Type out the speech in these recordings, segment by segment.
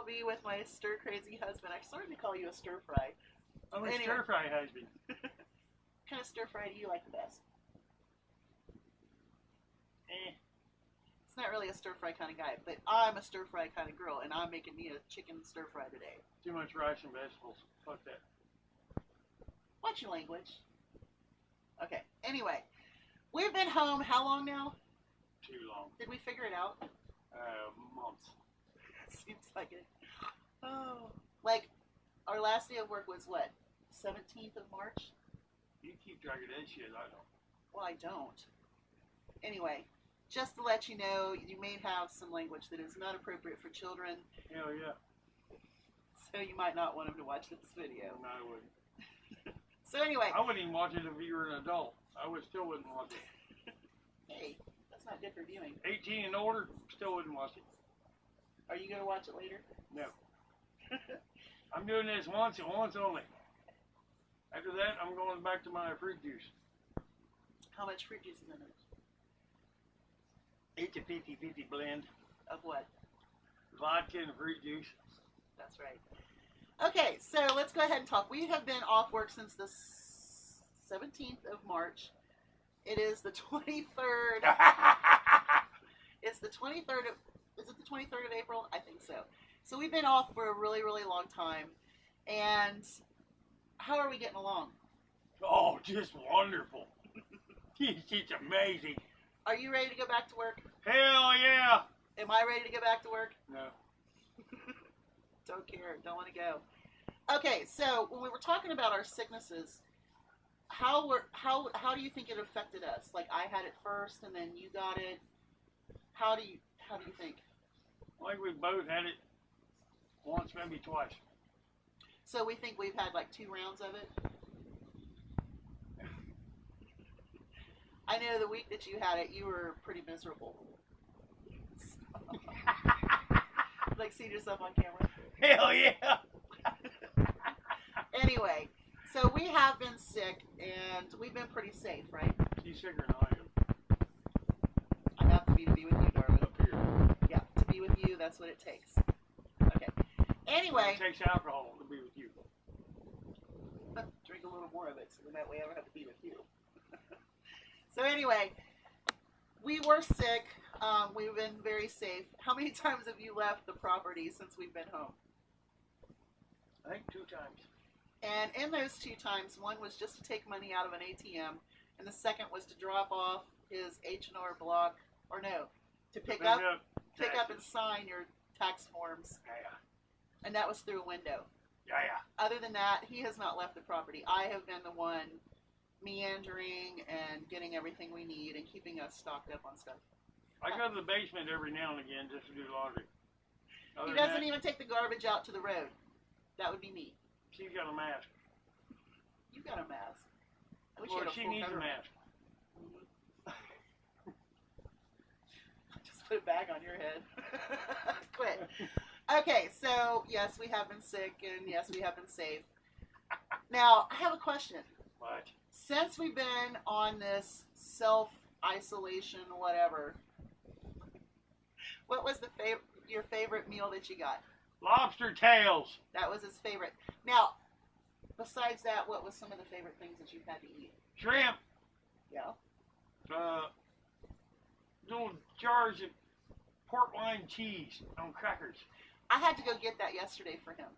be with my stir-crazy husband. I started to call you a stir-fry. I'm a stir-fry husband. What kind of stir-fry do you like the best? It's not really a stir-fry kind of guy, but I'm a stir-fry kind of girl, and I'm making me a chicken stir-fry today. Too much rice and vegetables. Fuck that. Watch your language. Okay, anyway. We've been home how long now? Too long. Did we figure it out? Months. Seems like it. Oh. Like, our last day of work was what? 17th of March? You keep track of that shit, I don't. Well, I don't. Anyway, just to let you know, you may have some language that is not appropriate for children. Hell yeah. So you might not want them to watch this video. No, I wouldn't. So anyway. I wouldn't even watch it if you were an adult. Still wouldn't watch it. Hey, that's not good for viewing. 18 and older, still wouldn't watch it. Are you going to watch it later? No. I'm doing this once and once only. After that, I'm going back to my fruit juice. How much fruit juice is in it? It's a 50-50 blend. Of what? Vodka and fruit juice. That's right. Okay, so let's go ahead and talk. We have been off work since the 17th of March. It is the 23rd. It's the 23rd of, is it the 23rd of April? I think so. So we've been off for a really, really long time. And how are we getting along? Oh, just wonderful. It's amazing. Are you ready to go back to work? Hell yeah. Am I ready to go back to work? No. Don't care. Don't want to go. Okay, so when we were talking about our sicknesses, how do you think it affected us? Like, I had it first, and then you got it. How do you think? I think we both had it once, maybe twice. So we think we've had like 2 rounds of it. I know the week that you had it, you were pretty miserable. Like, seeing yourself on camera. Hell yeah. Anyway, so we have been sick, and we've been pretty safe, right? She's sicker than I am. I have to be with you, Darwin. Up here. Yeah, to be with you, that's what it takes. Okay. Anyway. It takes alcohol to be with you. Drink a little more of it, so then that way I don't have to be with you. So anyway, we were sick. We've been very safe. How many times have you left the property since we've been home? I think 2 times. And in those 2 times, one was just to take money out of an ATM, and the second was to drop off his H&R Block, or no, to pick up and sign your tax forms. Yeah. And that was through a window. Yeah. Other than that, he has not left the property. I have been the one meandering and getting everything we need and keeping us stocked up on stuff. I go to the basement every now and again just to do laundry. He doesn't even take the garbage out to the road. That would be me. She's got a mask. You got a mask. I wish Well, you had a she full needs a cover. mask. Just put a bag on your head. Quit. Okay, so yes, we have been sick, and yes, we have been safe. Now, I have a question. What? Since we've been on this self-isolation, whatever, what was your favorite meal that you got? Lobster tails. That was his favorite. Now, besides that, what was some of the favorite things that you've had to eat? Shrimp. Yeah. Little jars of port wine cheese on crackers. I had to go get that yesterday for him,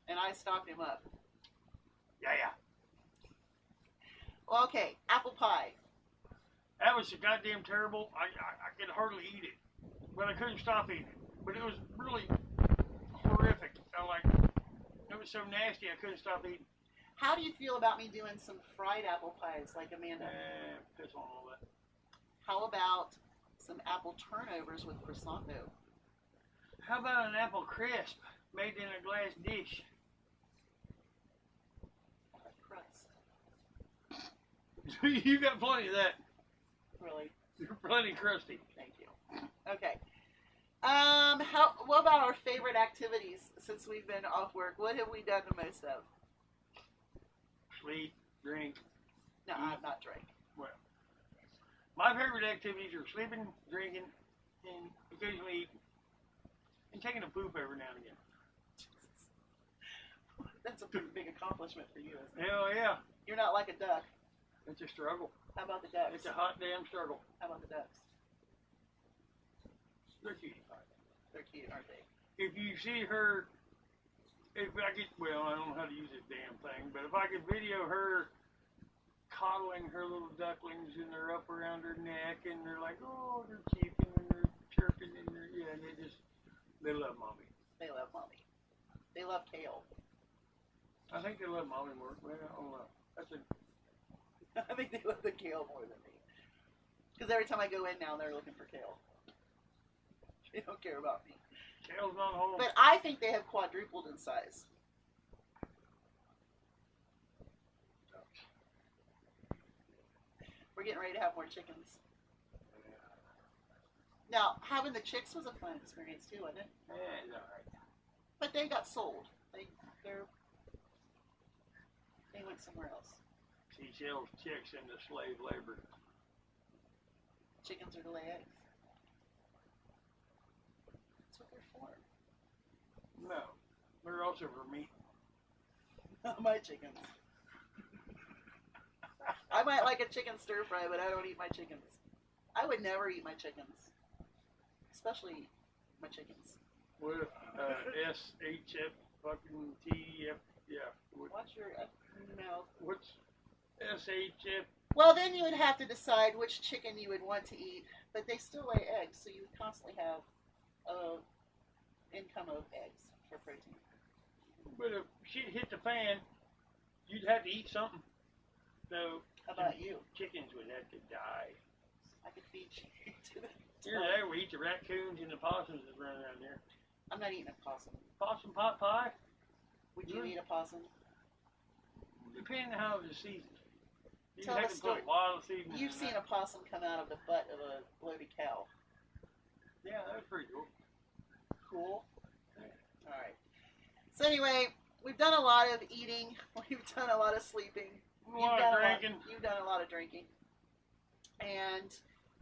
and I stocked him up. Yeah. Well, okay, apple pie. That was so goddamn terrible. I could hardly eat it, but I couldn't stop eating it. But it was really horrific. It was so nasty I couldn't stop eating. How do you feel about me doing some fried apple pies like Amanda? Piss on all that. How about some apple turnovers with croissant dough? How about an apple crisp made in a glass dish? Crust. You got plenty of that. Really? You're plenty crusty. Thank you. Okay. What about our favorite activities since we've been off work? What have we done the most of? Sleep, drink. No, I've not drank. Well, my favorite activities are sleeping, drinking, and occasionally eating. And taking a poop every now and again. That's a pretty big accomplishment for you, isn't it? Hell yeah. You're not like a duck. It's a struggle. How about the ducks? It's a hot damn struggle. How about the ducks? They're cute. They're cute, aren't they? If you see her, if I get, well, I don't know how to use this damn thing, but if I could video her coddling her little ducklings and they're up around her neck and they're like, oh, they're cheeping and they're chirping and they're, yeah, and they love mommy. They love mommy. They love kale. I think they love mommy more. Well, I don't know. I think they love the kale more than me. Because every time I go in now, they're looking for kale. They don't care about me. Kale's not home. But I think they have quadrupled in size. We're getting ready to have more chickens. Now, having the chicks was a fun experience too, wasn't it? Yeah, it's all right. But they got sold. They went somewhere else. She sells chicks into slave labor. Chickens are to lay eggs. That's what they're for. No, they're also for meat. Not my chickens. I might like a chicken stir fry, but I don't eat my chickens. I would never eat my chickens. Especially my chickens. What SHF fucking TF? Yeah. Watch your mouth. What's SHF? Well, then you would have to decide which chicken you would want to eat, but they still lay eggs, so you would constantly have income of eggs for protein. But if shit hit the fan, you'd have to eat something. So how about you? Chickens would have to die. I could feed you to the Here there, we eat the raccoons and the possums that run around there. I'm not eating a possum. Possum pot pie? Would you eat a possum? Depending on how it's seasoned. You Tell have the to story. put wild seasoning. You've seen a possum come out of the butt of a bloated cow. Yeah, that was pretty cool. Cool. All right. So anyway, we've done a lot of eating. We've done a lot of sleeping. A lot of drinking. You've done a lot of drinking. And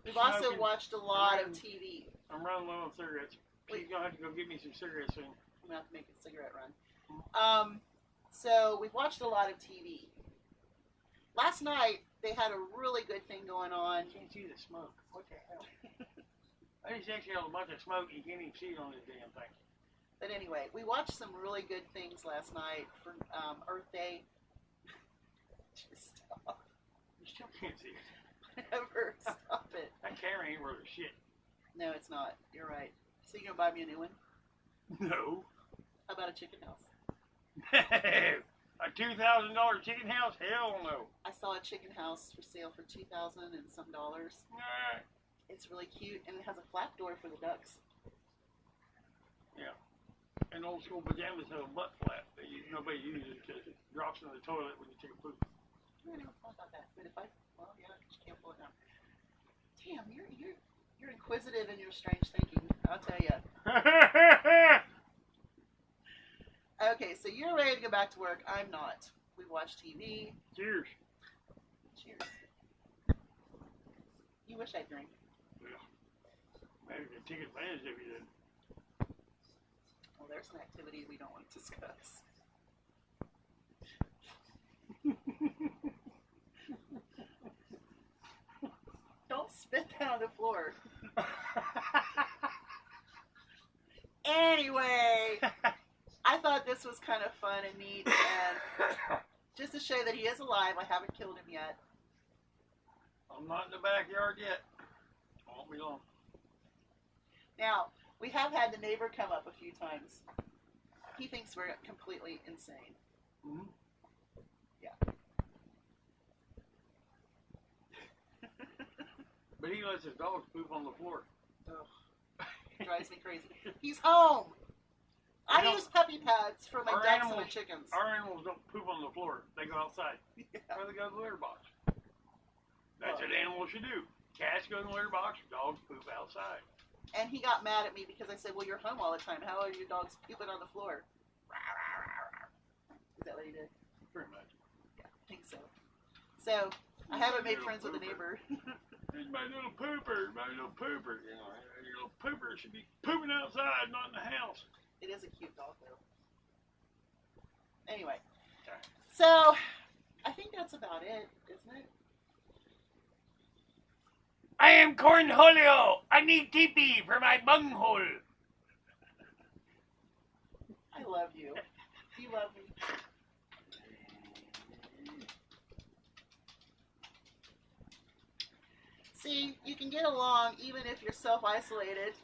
we've also watched a lot of TV. I'm running low on cigarettes. She's going to have to go get me some cigarettes soon. I'm going to have to make a cigarette run. So we've watched a lot of TV. Last night, they had a really good thing going on. You can't see the smoke. What the hell? I just exhaled a bunch of smoke and you can't even see it on this damn thing. But anyway, we watched some really good things last night for Earth Day. Just stop. You still can't see it. Never stop it. That camera ain't worth a shit. No, it's not. You're right. So you gonna buy me a new one? No. How about a chicken house? A $2,000 chicken house? Hell no. I saw a chicken house for sale for $2,000 and some dollars. It's really cute, and it has a flap door for the ducks. Yeah. And old school pajamas have a butt flap that nobody uses because it drops in the toilet when you take a poop. I don't know about that, but if well, yeah, you can't pull it down. Damn, you're inquisitive in your strange thinking. I'll tell you. Okay, so you're ready to go back to work. I'm not. We watch TV. Cheers. Cheers. You wish I drank. Yeah. Maybe we can take advantage of you then. Well, there's an activity we don't want to discuss. Don't spit that on the floor. Anyway, I thought this was kind of fun and neat, and just to show that he is alive, I haven't killed him yet. I'm not in the backyard yet. Won't be long. Now, we have had the neighbor come up a few times. He thinks we're completely insane. Mm-hmm. Yeah. But he lets his dogs poop on the floor. Ugh. Drives me crazy. He's home! I use puppy pads for my ducks and my chickens. Our animals don't poop on the floor. They go outside. Yeah. Or they go to the litter box. That's what animals should do. Cats go in the litter box. Dogs poop outside. And he got mad at me because I said, well, you're home all the time. How are your dogs pooping on the floor? Is that what he did? Pretty much. Yeah, I think so. So, I haven't made friends with the neighbor. It's my little pooper. My little pooper. You know, your little pooper should be pooping outside, not in the house. It is a cute dog, though. Anyway, so I think that's about it, isn't it? I am Cornholio. I need TP for my bunghole. I love you. You love me. See, you can get along even if you're self-isolated,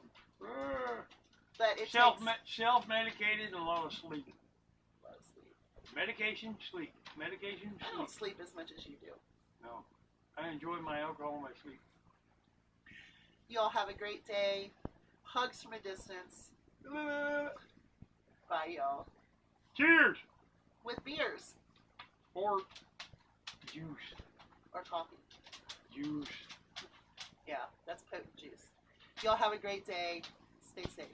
but it Self-medicated and a lot of sleep. A lot of sleep. Medication, sleep. Medication, I sleep. don't sleep as much as you do. No. I enjoy my alcohol and my sleep. You all have a great day. Hugs from a distance. Bye, y'all. Cheers! With beers Or juice. or coffee. Juice. Yeah, that's potent juice. Y'all have a great day. Stay safe.